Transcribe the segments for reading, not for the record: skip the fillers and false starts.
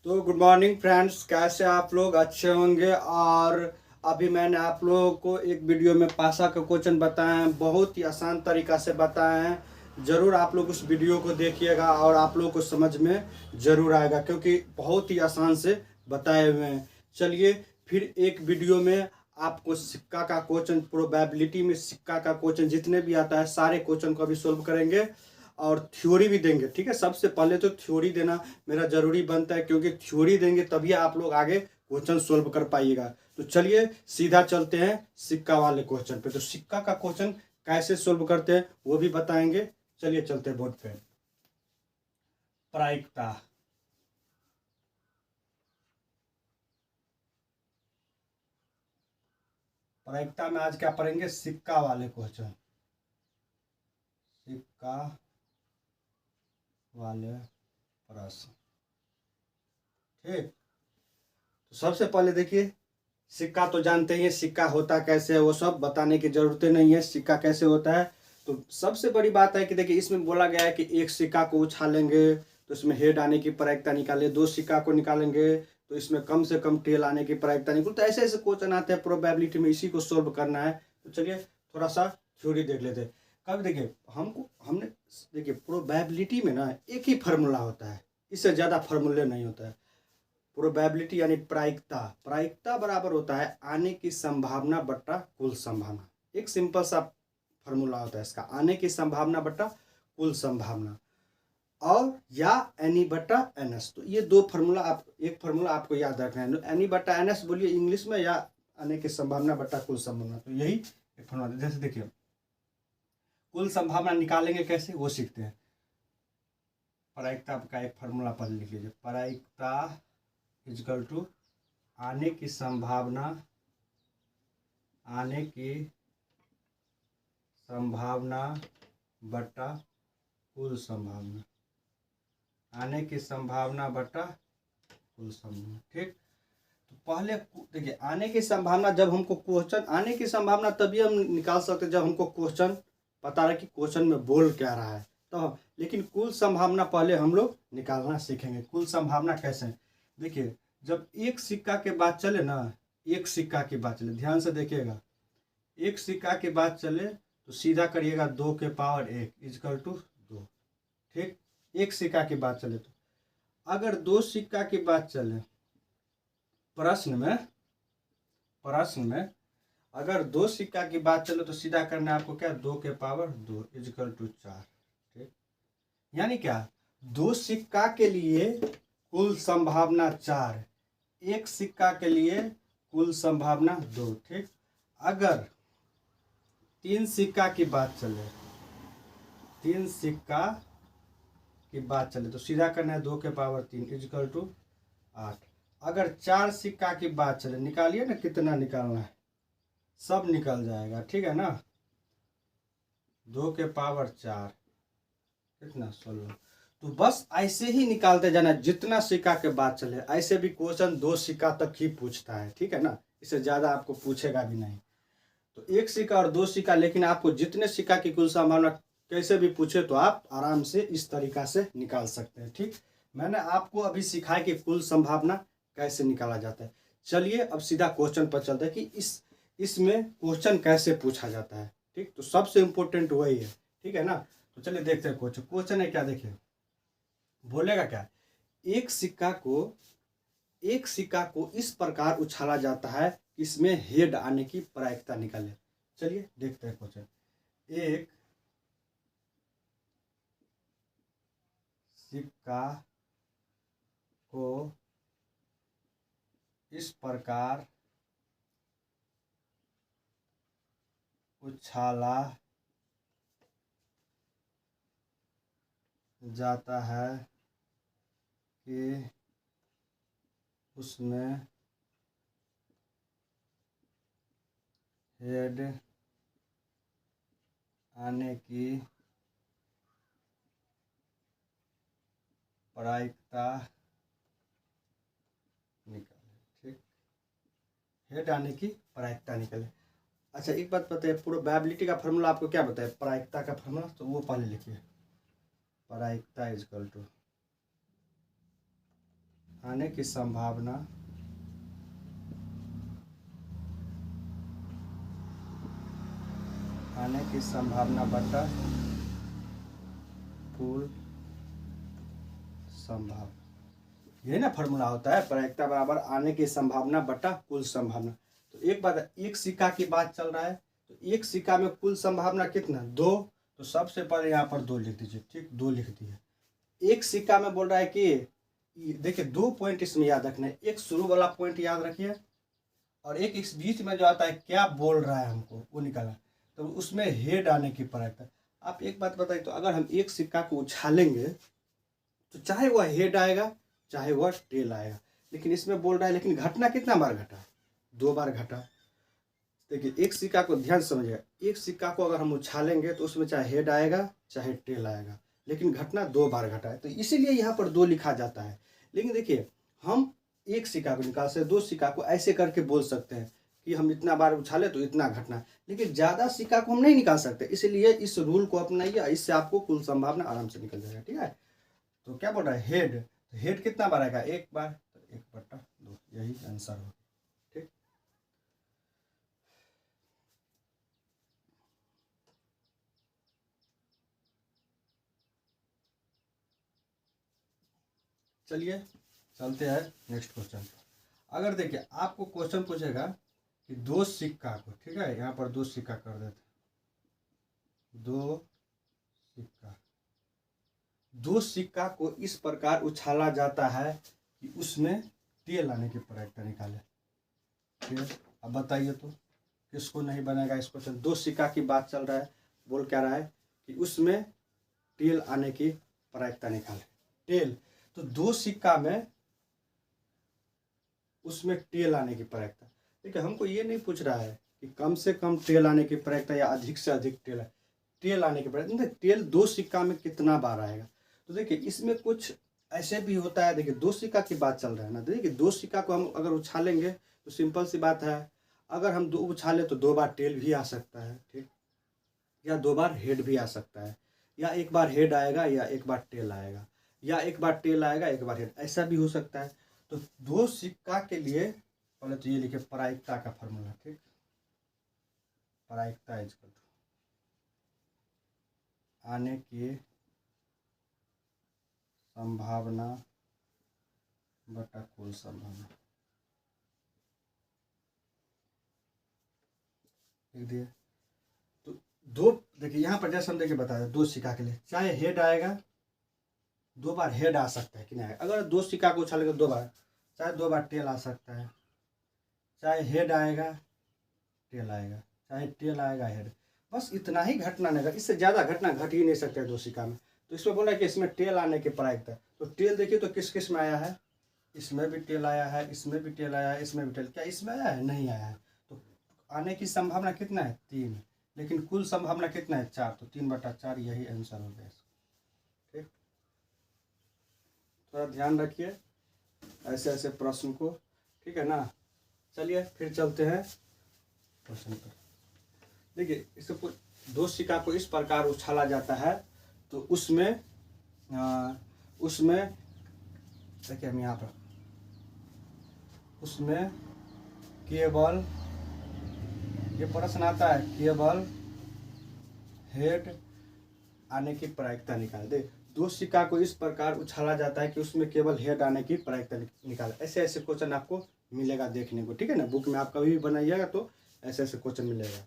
तो good morning friends, कैसे आप लोग अच्छे होंगे। और अभी मैंने आप लोगों को एक वीडियो में पासा का क्वेश्चन बताए हैं, बहुत ही आसान तरीका से बताए हैं। ज़रूर आप लोग उस वीडियो को देखिएगा और आप लोगों को समझ में ज़रूर आएगा, क्योंकि बहुत ही आसान से बताए हुए हैं। चलिए फिर एक वीडियो में आपको सिक्का का क्वेश्चन, प्रोबेबिलिटी में सिक्का का क्वेश्चन जितने भी आता है सारे क्वेश्चन को अभी सोल्व करेंगे और थ्योरी भी देंगे। ठीक है, सबसे पहले तो थ्योरी देना मेरा जरूरी बनता है, क्योंकि थ्योरी देंगे तभी आप लोग आगे क्वेश्चन सोल्व कर पाइएगा। तो चलिए सीधा चलते हैं सिक्का वाले क्वेश्चन पे। तो सिक्का का क्वेश्चन कैसे सोल्व करते हैं वो भी बताएंगे। चलिए चलते हैं बोर्ड पे। प्रायिकता, प्रायिकता में आज क्या पढ़ेंगे? सिक्का वाले क्वेश्चन, सिक्का वाले प्रश्न। ठीक, तो सबसे पहले देखिए, सिक्का तो जानते ही हैं, सिक्का होता कैसे है वो सब बताने की जरूरत नहीं है। सिक्का कैसे होता है, तो सबसे बड़ी बात है कि देखिए इसमें बोला गया है कि एक सिक्का को उछालेंगे तो इसमें हेड आने की प्रायिकता निकाले, दो सिक्का को निकालेंगे तो इसमें कम से कम टेल आने की प्रायिकता निकल। तो ऐसे ऐसे क्वेश्चन आते हैं प्रोबेबिलिटी में, इसी को सोल्व करना है। तो चलिए थोड़ा सा थ्योरी देख लेते हैं। कब देखिए हमने देखिए प्रोबेबिलिटी में ना एक ही फार्मूला होता है, इससे ज़्यादा फार्मूले नहीं होता है। प्रोबेबिलिटी यानी प्रायिकता, प्रायिकता बराबर होता है आने की संभावना बट्टा कुल संभावना। एक सिंपल सा फॉर्मूला होता है इसका, आने की संभावना बट्टा कुल संभावना, और या एनी बट्टा एन एस। तो ये दो फार्मूला एक फार्मूला आपको याद रखना है, एनी बट्टा एन एस बोलिए इंग्लिश में, या आने की संभावना बट्टा कुल संभावना। तो यही एक फार्मूला। जैसे देखिए कुल संभावना निकालेंगे कैसे वो सीखते हैं। प्रायिकता का एक फार्मूला पढ़ लिख लीजिए, प्रायिकता इजकल टू आने की संभावना, आने की संभावना बटा कुल संभावना, आने की संभावना बटा कुल संभावना। ठीक, तो पहले देखिए आने की संभावना, जब हमको क्वेश्चन, आने की संभावना तभी हम निकाल सकते हैं जब हमको क्वेश्चन पता रहे कि क्वेश्चन में बोल क्या रहा है तो लेकिन कुल संभावना पहले हम लोग निकालना सीखेंगे। कुल संभावना कैसे, देखिए जब एक सिक्का के बाद चले ना, एक सिक्का की बात चले, ध्यान से देखिएगा, एक सिक्का की बात चले तो सीधा करिएगा 2 के पावर 1 इजकल टू 2। ठीक, एक सिक्का की बात चले तो अगर दो सिक्का की बात चले, प्रश्न में अगर दो सिक्का की बात चले तो सीधा करना है आपको क्या, 2 के पावर 2 इजकल टू 4। ठीक, यानी क्या, दो सिक्का के लिए कुल संभावना 4, एक सिक्का के लिए कुल संभावना 2। ठीक, अगर तीन सिक्का की बात चले, तीन सिक्का की बात चले तो सीधा करना है 2 के पावर 3 इजकल टू 8। अगर चार सिक्का की बात चले, निकालिए ना कितना निकालना है, सब निकल जाएगा। ठीक है ना, 2 के पावर 4 कितना 16। तो बस ऐसे ही निकालते जाना, जितना सिक्का के बात चले। ऐसे भी क्वेश्चन दो सिक्का तक ही पूछता है, ठीक है ना, इससे ज़्यादा आपको पूछेगा भी नहीं। तो एक सिक्का और दो सिक्का, लेकिन आपको जितने सिक्का की कुल संभावना कैसे भी पूछे तो आप आराम से इस तरीका से निकाल सकते हैं। ठीक, मैंने आपको अभी सिखाया कि कुल संभावना कैसे निकाला जाता है। चलिए अब सीधा क्वेश्चन पर चलते हैं कि इसमें क्वेश्चन कैसे पूछा जाता है। ठीक, तो सबसे इम्पोर्टेंट वही है, ठीक है ना। तो चलिए देखते हैं क्वेश्चन। क्वेश्चन है क्या, देखिए बोलेगा क्या, एक सिक्का को इस प्रकार उछाला जाता है कि इसमें हेड आने की प्रायिकता निकाले। चलिए देखते हैं क्वेश्चन। एक सिक्का को इस प्रकार उछाला जाता है कि उसमें हेड आने की प्रायिकता निकाले। ठीक, हेड आने की प्रायिकता निकाले। अच्छा एक बात बताइए, प्रोबेबिलिटी का फार्मूला आपको क्या बताया, प्रायिकता का फार्मूला, तो वो पहले लिखिए। प्रायिकता इजकल टू आने की संभावना बटा कुल संभावना। यही ना फॉर्मूला होता है, प्रायिकता बराबर आने की संभावना बटा कुल संभावना। तो एक बात, एक सिक्का की बात चल रहा है, तो एक सिक्का में कुल संभावना कितना, 2। तो सबसे पहले यहाँ पर 2 लिख दीजिए, ठीक, 2 लिख दिए। एक सिक्का में बोल रहा है कि देखिए 2 पॉइंट इसमें याद रखना है, एक शुरू वाला पॉइंट याद रखिए और एक इस बीच में जो आता है क्या बोल रहा है हमको वो निकालना। तो उसमें हेड आने की प्रायिकता। आप एक बात बताइए, तो अगर हम एक सिक्का को उछालेंगे तो चाहे वह हेड आएगा चाहे वह टेल आएगा, लेकिन इसमें बोल रहा है लेकिन घटना कितना बार घटा, 2 बार घटा। देखिए एक सिक्का को ध्यान से समझिए, एक सिक्का को अगर हम उछालेंगे तो उसमें चाहे हेड आएगा चाहे टेल आएगा, लेकिन घटना 2 बार घटा है, तो इसीलिए यहाँ पर 2 लिखा जाता है। लेकिन देखिए हम एक सिक्का को निकाल सकते, 2 सिक्का को ऐसे करके बोल सकते हैं कि हम इतना बार उछाले तो इतना घटना, लेकिन ज़्यादा सिक्का को हम नहीं निकाल सकते। इसलिए इस रूल को अपनाइए, इससे आपको कुल संभावना आराम से निकल जाएगा। ठीक है, तो क्या बोल रहा है, हेड, तो हेड कितना बार आएगा, 1 बार, तो 1/2, यही आंसर हो। ठीक, चलिए चलते हैं नेक्स्ट क्वेश्चन। अगर देखिए आपको क्वेश्चन पूछेगा कि 2 सिक्का को, ठीक है, यहाँ पर 2 सिक्का कर देते, 2 सिक्का, 2 सिक्का को इस प्रकार उछाला जाता है कि उसमें टेल आने की प्रायिकता निकाले। ठीक है, अब बताइए तो किसको नहीं बनेगा इस क्वेश्चन। 2 सिक्का की बात चल रहा है, बोल क्या रहा है कि उसमें टेल आने की प्रायिकता निकाले। टेल, तो 2 सिक्का में उसमें टेल आने की प्रायिकता। देखिए हमको ये नहीं पूछ रहा है कि कम से कम टेल आने की प्रायिकता या अधिक से अधिक टेल आने की प्रायिकता। टेल 2 सिक्का में कितना बार आएगा, तो देखिए इसमें कुछ ऐसे भी होता है। देखिए 2 सिक्का की बात चल रहा है ना, देखिए 2 सिक्का को हम अगर उछालेंगे तो सिंपल सी बात है, अगर हम 2 उछाले तो 2 बार टेल भी आ सकता है, ठीक, या 2 बार हेड भी आ सकता है, या 1 बार हेड आएगा या 1 बार टेल आएगा, या 1 बार टेल आएगा 1 बार हेड, ऐसा भी हो सकता है। तो 2 सिक्का के लिए पहले तो ये लिखे प्रायिकता का फॉर्मूला, ठीक, प्रायिकता इक्वल टू आने की संभावना बटा कुल संभावना, लिख दिए। तो 2, देखिए यहाँ पर जैसे हम देखिए बता दें, 2 सिक्का के लिए चाहे हेड आएगा, 2 बार हेड आ सकता है कि नहीं आएगा। अगर 2 सिक्का को उछालेंगे 2 बार, चाहे 2 बार टेल आ सकता है, चाहे हेड आएगा टेल आएगा, चाहे टेल आएगा हेड, बस इतना ही घटना नहीं, इससे ज़्यादा घटना घट ही नहीं सकता है 2 सिक्का में। तो इसमें बोला कि इसमें टेल आने की प्रायिकता, तो टेल देखिए तो किस किस में आया है, इसमें भी टेल आया है, इसमें भी टेल आया है, इसमें भी टेल, क्या इसमें आया है, नहीं आया है। तो आने की संभावना कितना है, 3, लेकिन कुल संभावना कितना है, 4, तो 3/4 यही आंसर हो गया। ठीक, थोड़ा ध्यान रखिए ऐसे ऐसे प्रश्न को, ठीक है ना। चलिए फिर चलते हैं क्वेश्चन पर। देखिए इसे 2 सिक्का को इस प्रकार उछाला जाता है, तो उसमें देखिए हम यहाँ पर उसमें केवल ये प्रश्न आता है, केवल हेड आने की प्रायिकता निकाल दे। 2 सिक्का को इस प्रकार उछाला जाता है कि उसमें केवल हेड आने की प्रायिकता निकाले। ऐसे ऐसे क्वेश्चन आपको मिलेगा देखने को, ठीक है ना। बुक में आप कभी भी बनाइएगा तो ऐसे ऐसे क्वेश्चन मिलेगा।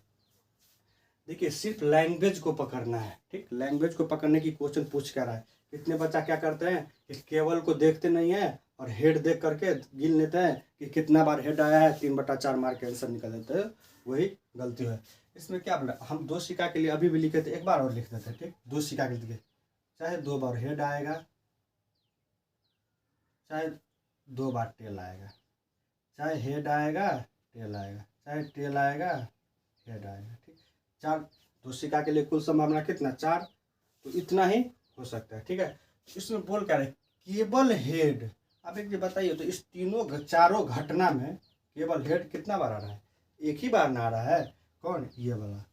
देखिए सिर्फ लैंग्वेज को पकड़ना है, ठीक, लैंग्वेज को पकड़ने की क्वेश्चन पूछ कर रहा है। कितने बच्चा क्या करते हैं कि केवल को देखते नहीं है और हेड देख करके गिन लेते हैं कि कितना बार हेड आया है, 3/4 मार्क के आंसर निकल देते हैं, वही गलती है। इसमें क्या बोला, हम 2 सिक्का के लिए अभी भी लिखे थे, एक बार और लिख देते हैं, ठीक। 2 सिक्का के लिए चाहे 2 बार हेड आएगा, चाहे 2 बार टेल आएगा, चाहे हेड आएगा टेल आएगा, चाहे टेल आएगा हेड आएगा, ठीक। 4, 2 सिक्का के लिए कुल संभावना कितना, 4, तो इतना ही हो सकता है, ठीक है। इसमें बोल क्या रहे, केवल हेड। अब एक बताइए तो इस चारों घटना में केवल हेड कितना बार आ रहा है, एक ही बार ना आ रहा है, कौन, ये वाला,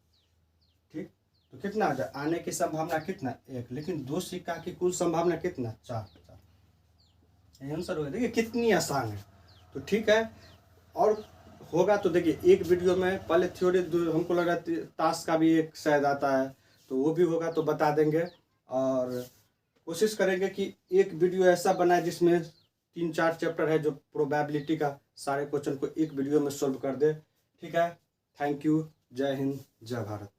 ठीक। तो कितना आ जाए, आने की संभावना कितना, 1, लेकिन 2 सिक्का की कुल संभावना कितना, 4। आंसर होगा। देखिए कितनी आसान है। तो ठीक है, और होगा तो देखिए एक वीडियो में पहले थ्योरी, हमको लग रहा है टास्क का भी एक शायद आता है, तो वो भी होगा तो बता देंगे। और कोशिश करेंगे कि एक वीडियो ऐसा बनाए जिसमें 3-4 चैप्टर है जो प्रोबेबिलिटी का सारे क्वेश्चन को एक वीडियो में सॉल्व कर दे। ठीक है, थैंक यू, जय हिंद, जय भारत।